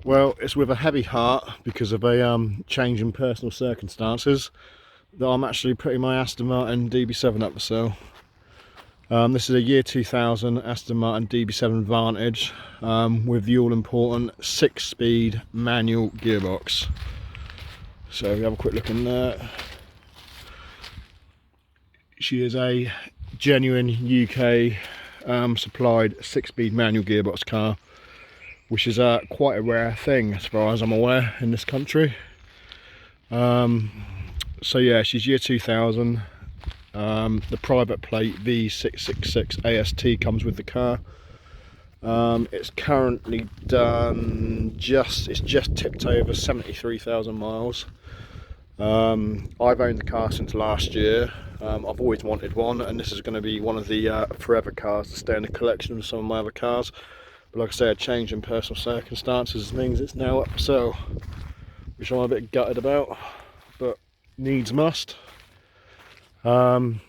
Well, it's with a heavy heart because of a change in personal circumstances that I'm actually putting my Aston Martin db7 up for sale. This is a year 2000 Aston Martin db7 Vantage with the all-important 6-speed manual gearbox. So we have a quick look in there. She is a genuine UK supplied 6-speed manual gearbox car, which is quite a rare thing as far as I'm aware in this country. So yeah, she's year 2000. The private plate V666 AST comes with the car. It's currently done it's just tipped over 73,000 miles. I've owned the car since last year. I've always wanted one, and this is going to be one of the forever cars to stay in the collection of some of my other cars. But like I say, a change in personal circumstances means it's now up for sale, which I'm a bit gutted about, but needs must. So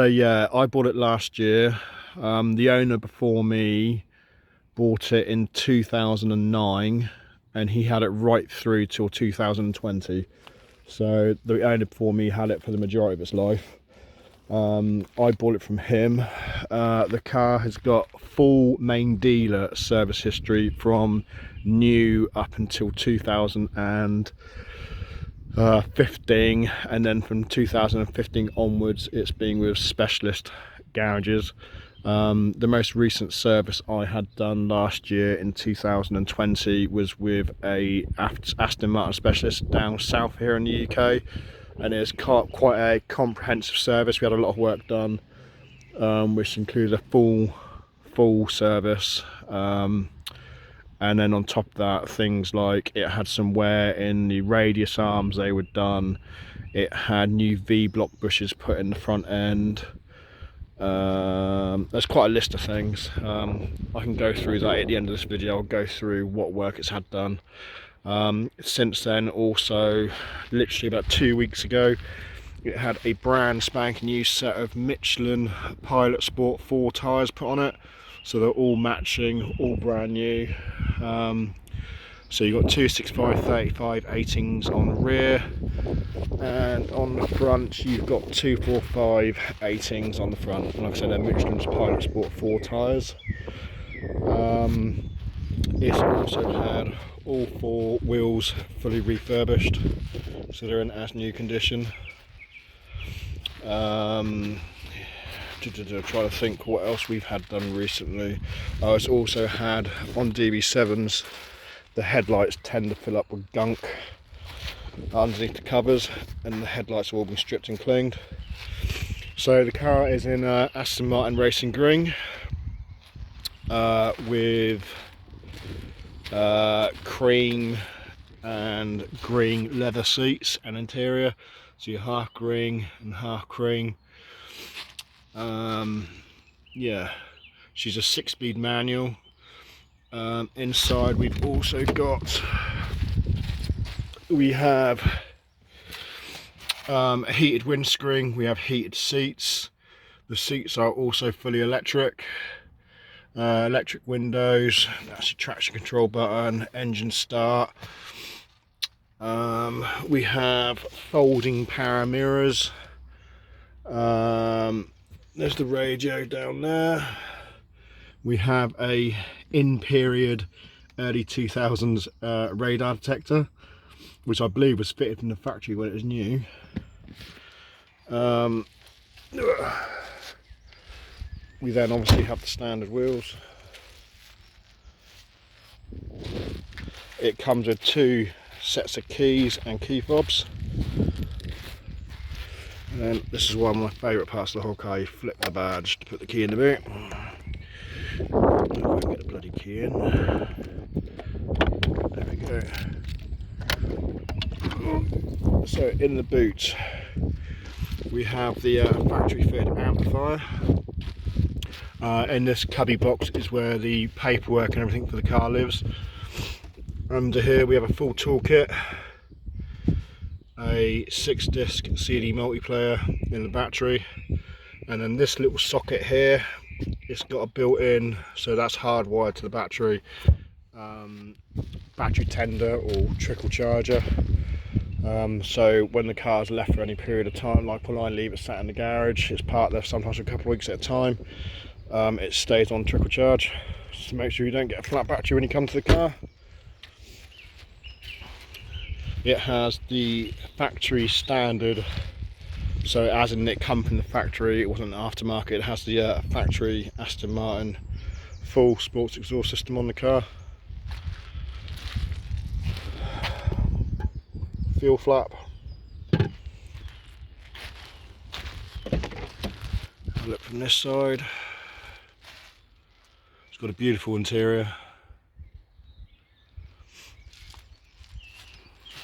yeah, I bought it last year. The owner before me bought it in 2009, and he had it right through till 2020. So the owner before me had it for the majority of its life. I bought it from him. The car has got full main dealer service history from new up until 2015, and then from 2015 onwards it's been with specialist garages. The most recent service I had done last year in 2020 was with a Aston Martin specialist down south here in the UK, and it's quite a comprehensive service. We had a lot of work done, which included a full service, and then on top of that, things like it had some wear in the radius arms, they were done. It had new V-block bushes put in the front end. There's quite a list of things. I can go through that at the end of this video. I'll go through what work it's had done. Since then, also literally about 2 weeks ago, it had a brand spanking new set of Michelin Pilot Sport 4 tyres put on it, so they're all matching, all brand new. So you've got 265/35 18s on the rear, and on the front you've got 245 18s on the front. And like I said, they're Michelin's Pilot Sport 4 tyres. It's also had all 4 wheels fully refurbished, so they're in as new condition. Trying to think what else we've had done recently. It's also had on db7s, the headlights tend to fill up with gunk underneath the covers, and the headlights have all been stripped and cleaned. So the car is in Aston Martin Racing Green, with cream and green leather seats and interior, so you're half green and half cream. Yeah, she's a 6-speed manual. Inside we've also got, we have a heated windscreen, we have heated seats. The seats are also fully electric. Electric windows, that's your traction control button, engine start. We have folding power mirrors. There's the radio down there. We have a in-period early 2000s radar detector, which I believe was fitted in the factory when it was new. We then obviously have the standard wheels. It comes with 2 sets of keys and key fobs. And then this is one of my favourite parts of the whole car. You flip the badge to put the key in the boot. If I can get the bloody key in. There we go. So in the boot we have the factory fitted amplifier. In this cubby box is where the paperwork and everything for the car lives. Under here we have a full toolkit, a 6-disc CD multiplayer in the battery, and then this little socket here, it's got a built-in, so that's hardwired to the battery, battery tender or trickle charger. So when the car's left for any period of time, like when I leave it sat in the garage, it's parked there sometimes for a couple of weeks at a time, it stays on trickle charge. Just make sure you don't get a flat battery when you come to the car. It has the factory standard, so as in it come from the factory, it wasn't aftermarket. It has the factory Aston Martin full sports exhaust system on the car. Fuel flap. Have a look from this side. It's got a beautiful interior.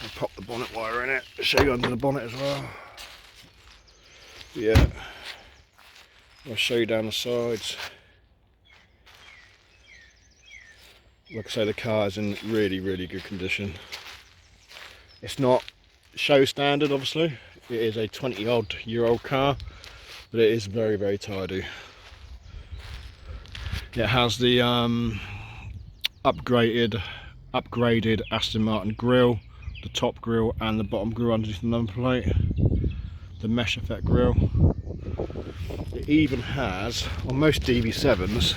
I'll pop the bonnet wire in it, show you under the bonnet as well. Yeah, I'll show you down the sides. Like I say, the car is in really good condition. It's not show standard, obviously. It is a 20-odd-year-old car, but it is very tidy. It has the upgraded Aston Martin grille, the top grille and the bottom grille underneath the number plate, the mesh effect grille. It even has, on most db7s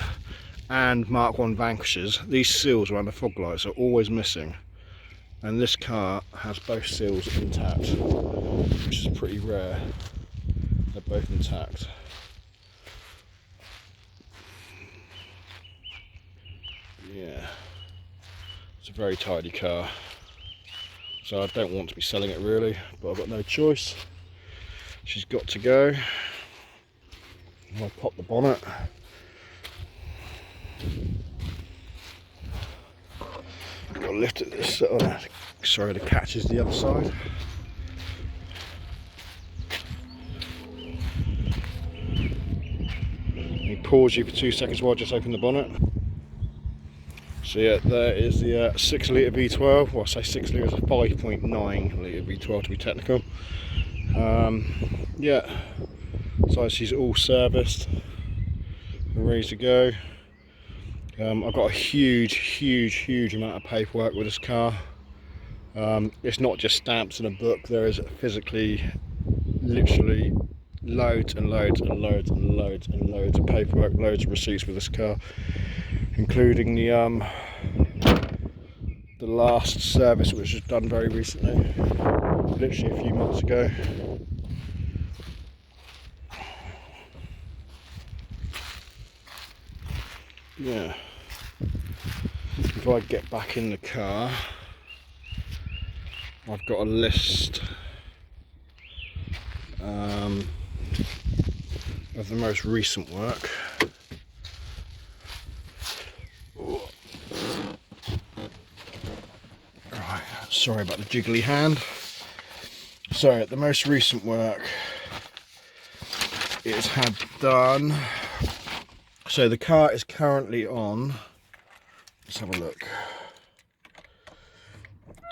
and Mark 1 Vantages, these seals around the fog lights are always missing, and this car has both seals intact, which is pretty rare. They're both intact. Yeah, it's a very tidy car, so I don't want to be selling it really, but I've got no choice. She's got to go. I'll pop the bonnet. I've got to lift it this side. Sorry, the catch is the other side. Let me pause you for 2 seconds while I just open the bonnet. So yeah, there is the 6 litre V12, well I say 6 litres, a 5.9 litre V12 to be technical. Yeah, so she's all serviced and ready to go. I've got a huge amount of paperwork with this car. It's not just stamps in a book, there is physically, literally loads and loads of paperwork, loads of receipts with this car, including the last service, which was done very recently, literally a few months ago. Yeah, if I get back in the car, I've got a list of the most recent work. Right, sorry about the jiggly hand. So the most recent work it's had done. So the car is currently on, let's have a look.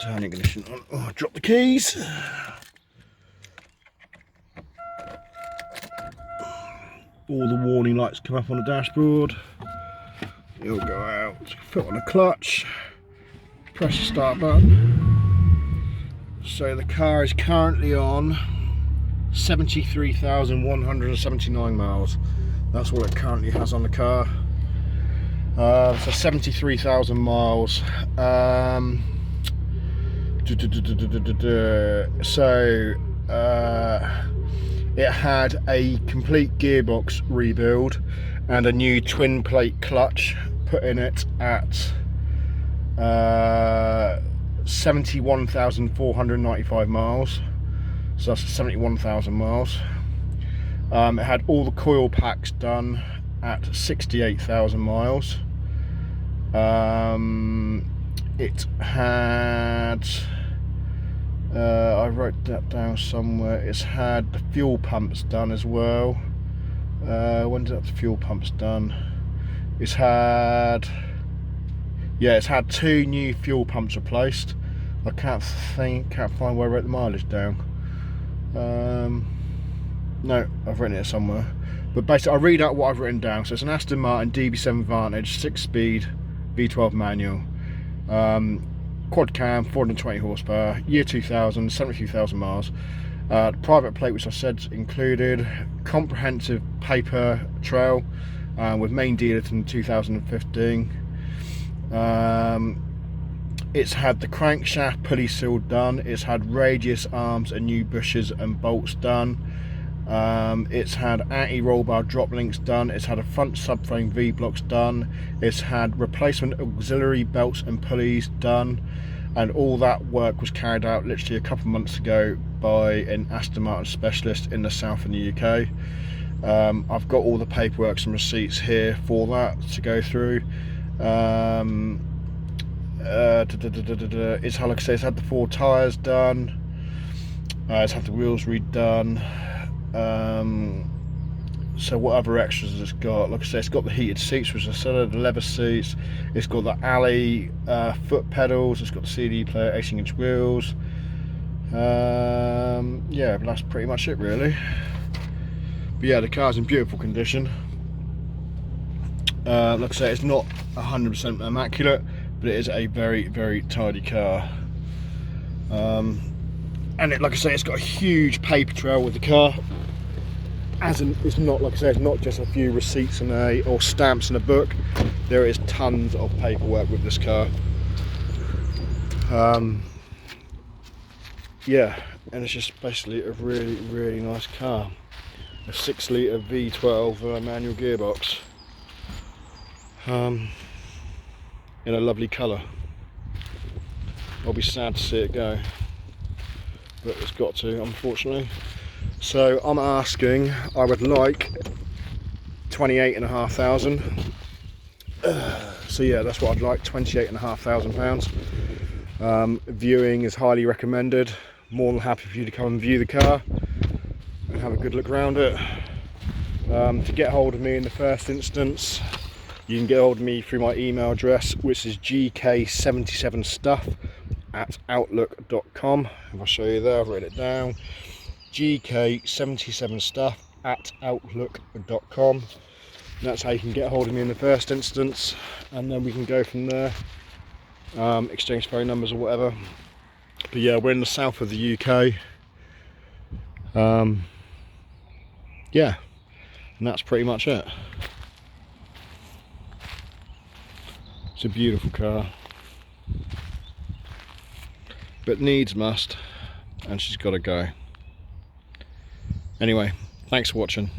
Turn ignition on. Oh, I dropped the keys. All the warning lights come up on the dashboard. It'll go out. Foot on the clutch. Press the start button. So the car is currently on 73,179 miles. That's what it currently has on the car. So 73,000 miles. So it had a complete gearbox rebuild and a new twin plate clutch put in it at 71,495 miles. So that's 71,000 miles. It had all the coil packs done at 68,000 miles. It had, I wrote that down somewhere, it's had the fuel pumps done as well. When did the fuel pumps done? It's had, yeah, it's had 2 new fuel pumps replaced. I can't find where I wrote the mileage down. No, I've written it somewhere. But basically, I'll read out what I've written down. So it's an Aston Martin db7 Vantage 6-speed V12 manual. Quad cam, 420 horsepower, year 2000, 72,000 miles. The private plate, which I said included, comprehensive paper trail with main dealer in 2015. It's had the crankshaft pulley seal done, it's had radius arms and new bushes and bolts done. It's had anti-roll bar drop links done, it's had a front subframe V-blocks done, it's had replacement auxiliary belts and pulleys done, and all that work was carried out literally a couple of months ago by an Aston Martin specialist in the south of the UK. I've got all the paperwork and receipts here for that to go through. It's had, like I say, it's had the 4 tyres done, it's had the wheels redone. So what other extras it's got? Like I say, it's got the heated seats, which I said, the leather seats. It's got the alley foot pedals. It's got the CD player, 18-inch wheels. Yeah, but that's pretty much it, really. But yeah, the car's in beautiful condition. Like I say, it's not 100% immaculate, but it is a very, very tidy car. And like I say, it's got a huge paper trail with the car. It's not, like I say, it's not just a few receipts and or stamps in a book. There is tons of paperwork with this car. Yeah, and it's just basically a really, really nice car. A 6-litre V12 manual gearbox. In a lovely colour. I'll be sad to see it go, but it's got to, unfortunately. So I'm asking, I would like 28,500. So yeah, that's what I'd like, 28,500 pounds. Viewing is highly recommended. More than happy for you to come and view the car and have a good look around it. To get hold of me in the first instance, you can get hold of me through my email address, which is gk77stuff@outlook.com. If I show you there, I've written it down. gk77stuff@outlook.com. That's how you can get hold of me in the first instance, and then we can go from there. Exchange phone numbers or whatever. But yeah, we're in the south of the UK. Yeah, and that's pretty much it. It's a beautiful car, but needs must, and she's got to go. Anyway, thanks for watching.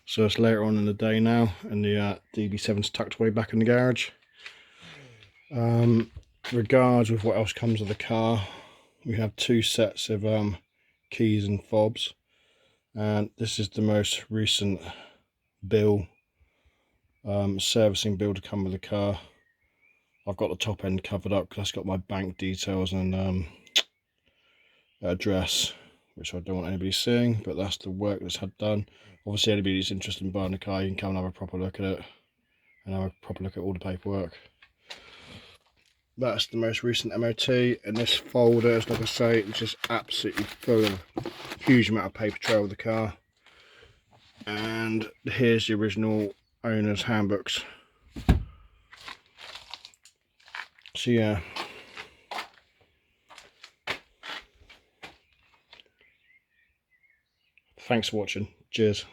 So it's later on in the day now, and the db7's tucked away back in the garage. Regards with what else comes with the car, we have 2 sets of keys and fobs, and this is the most recent bill, servicing bill to come with the car. I've got the top end covered up because that's got my bank details and address, which I don't want anybody seeing, but that's the work that's had done. Obviously anybody who's interested in buying a car, you can come and have a proper look at it and have a proper look at all the paperwork. That's the most recent MOT, and this folder is, like I say, it's just absolutely full of a huge amount of paper trail with the car. And here's the original owner's handbooks. So yeah, thanks for watching. Cheers.